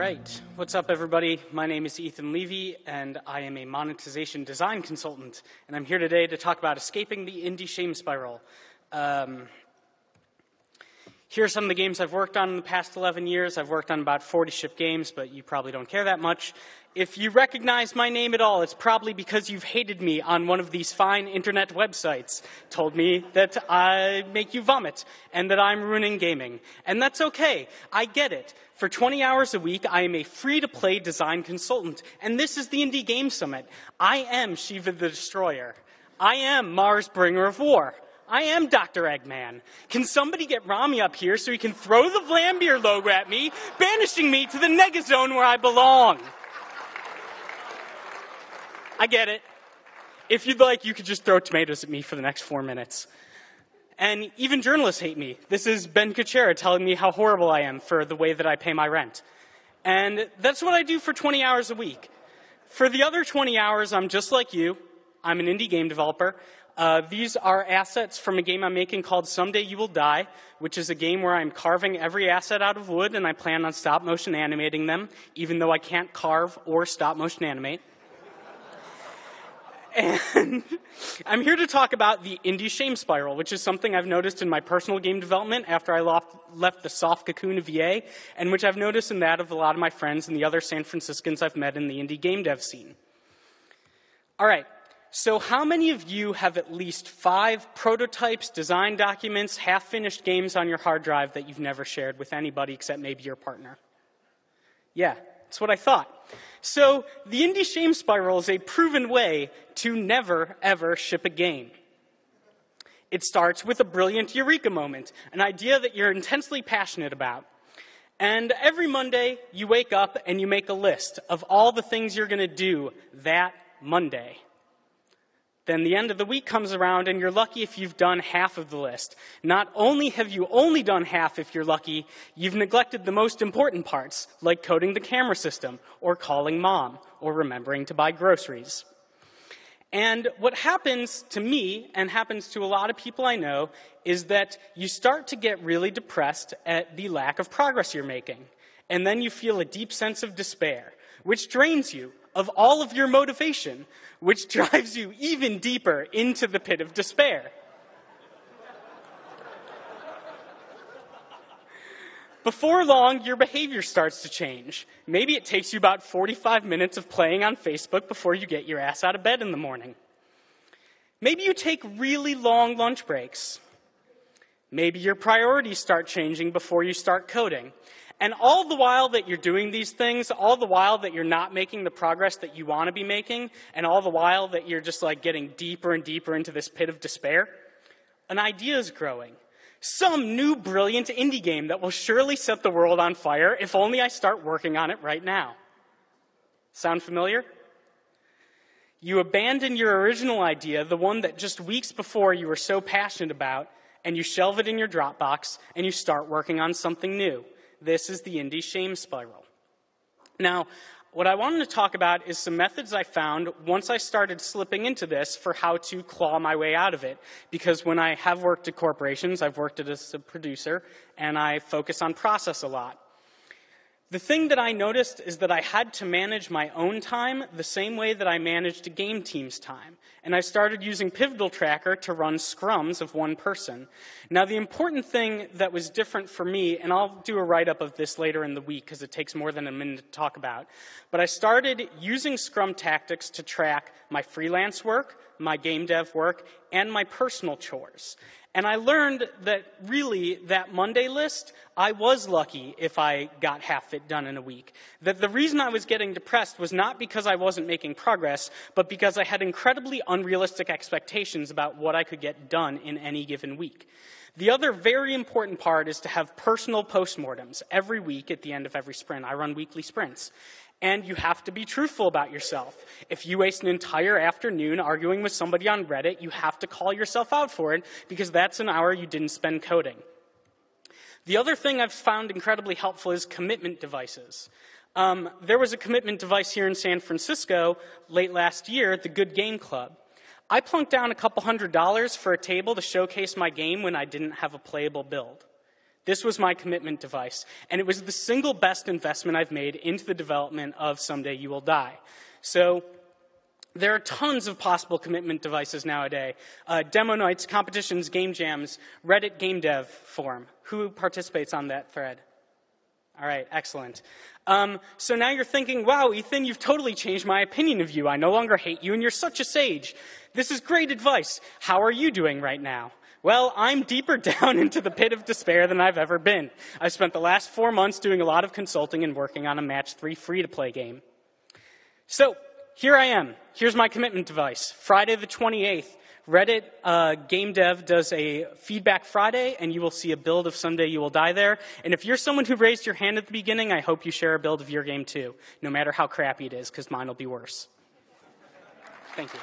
right, what's up everybody? My name is Ethan Levy and I am a monetization design consultant, and I'm here today to talk about escaping the indie shame spiral. Here are some of the games I've worked on in the past 11 years. I've worked on about 40 ship games, but you probably don't care that much. If you recognize my name at all, it's probably because you've hated me on one of these fine internet websites, told me that I make you vomit, and that I'm ruining gaming. And that's okay. I get it. For 20 hours a week, I am a free-to-play design consultant, and this is the Indie Game Summit. I am Shiva the Destroyer. I am Mars, bringer of war. I am Dr. Eggman. Can somebody get Rami up here so he can throw the Vlambeer logo at me, banishing me to the Negazone where I belong? I get it. If you'd like, you could just throw tomatoes at me for the next 4 minutes. And even journalists hate me. This is Ben Kuchera telling me how horrible I am for the way that I pay my rent. And that's what I do for 20 hours a week. For the other 20 hours, I'm just like you. I'm an indie game developer. These are assets from a game I'm making called Someday You Will Die, which is a game where I'm carving every asset out of wood, and I plan on stop-motion animating them, even though I can't carve or stop-motion animate. And I'm here to talk about the indie shame spiral, which is something I've noticed in my personal game development after I left the soft cocoon of EA, and which I've noticed in that of a lot of my friends and the other San Franciscans I've met in the indie game dev scene. All right. So how many of you have at least 5 prototypes, design documents, half-finished games on your hard drive that you've never shared with anybody except maybe your partner? Yeah, that's what I thought. So the indie shame spiral is a proven way to never, ever ship a game. It starts with a brilliant eureka moment, an idea that you're intensely passionate about. And every Monday, you wake up and you make a list of all the things you're going to do that Monday. Then the end of the week comes around and you're lucky if you've done half of the list. Not only have you only done half if you're lucky, you've neglected the most important parts, like coding the camera system, or calling mom, or remembering to buy groceries. And what happens to me, and happens to a lot of people I know, is that you start to get really depressed at the lack of progress you're making. And then you feel a deep sense of despair, which drains you of all of your motivation, which drives you even deeper into the pit of despair. Before long, your behavior starts to change. Maybe it takes you about 45 minutes of playing on Facebook before you get your ass out of bed in the morning. Maybe you take really long lunch breaks. Maybe your priorities start changing before you start coding. And all the while that you're doing these things, all the while that you're not making the progress that you want to be making, and all the while that you're just like getting deeper and deeper into this pit of despair, an idea is growing. Some new brilliant indie game that will surely set the world on fire if only I start working on it right now. Sound familiar? You abandon your original idea, the one that just weeks before you were so passionate about, and you shelve it in your Dropbox, and you start working on something new. This is the indie shame spiral. Now, what I wanted to talk about is some methods I found once I started slipping into this for how to claw my way out of it. Because when I have worked at corporations, I've worked as a producer, and I focus on process a lot. The thing that I noticed is that I had to manage my own time the same way that I managed a game team's time. And I started using Pivotal Tracker to run scrums of one person. Now, the important thing that was different for me, and I'll do a write-up of this later in the week because it takes more than a minute to talk about, but I started using scrum tactics to track my freelance work, my game dev work, and my personal chores. And I learned that really, that Monday list, I was lucky if I got half it done in a week. That the reason I was getting depressed was not because I wasn't making progress, but because I had incredibly unrealistic expectations about what I could get done in any given week. The other very important part is to have personal postmortems every week at the end of every sprint. I run weekly sprints. And you have to be truthful about yourself. If you waste an entire afternoon arguing with somebody on Reddit, you have to call yourself out for it because that's an hour you didn't spend coding. The other thing I've found incredibly helpful is commitment devices. There was a commitment device here in San Francisco late last year at the Good Game Club. I plunked down a couple $100 for a table to showcase my game when I didn't have a playable build. This was my commitment device, and it was the single best investment I've made into the development of Someday You Will Die. So there are tons of possible commitment devices nowadays. Demo nights, competitions, game jams, Reddit game dev forum. Who participates on that thread? All right, excellent. So now you're thinking, wow, Ethan, you've totally changed my opinion of you. I no longer hate you, and you're such a sage. This is great advice. How are you doing right now? Well, I'm deeper down into the pit of despair than I've ever been. I've spent the last 4 months doing a lot of consulting and working on a Match 3 free-to-play game. So here I am. Here's my commitment device. Friday the 28th, Reddit Game Dev does a Feedback Friday, and you will see a build of Someday You Will Die there. And if you're someone who raised your hand at the beginning, I hope you share a build of your game too, no matter how crappy it is, because mine will be worse. Thank you.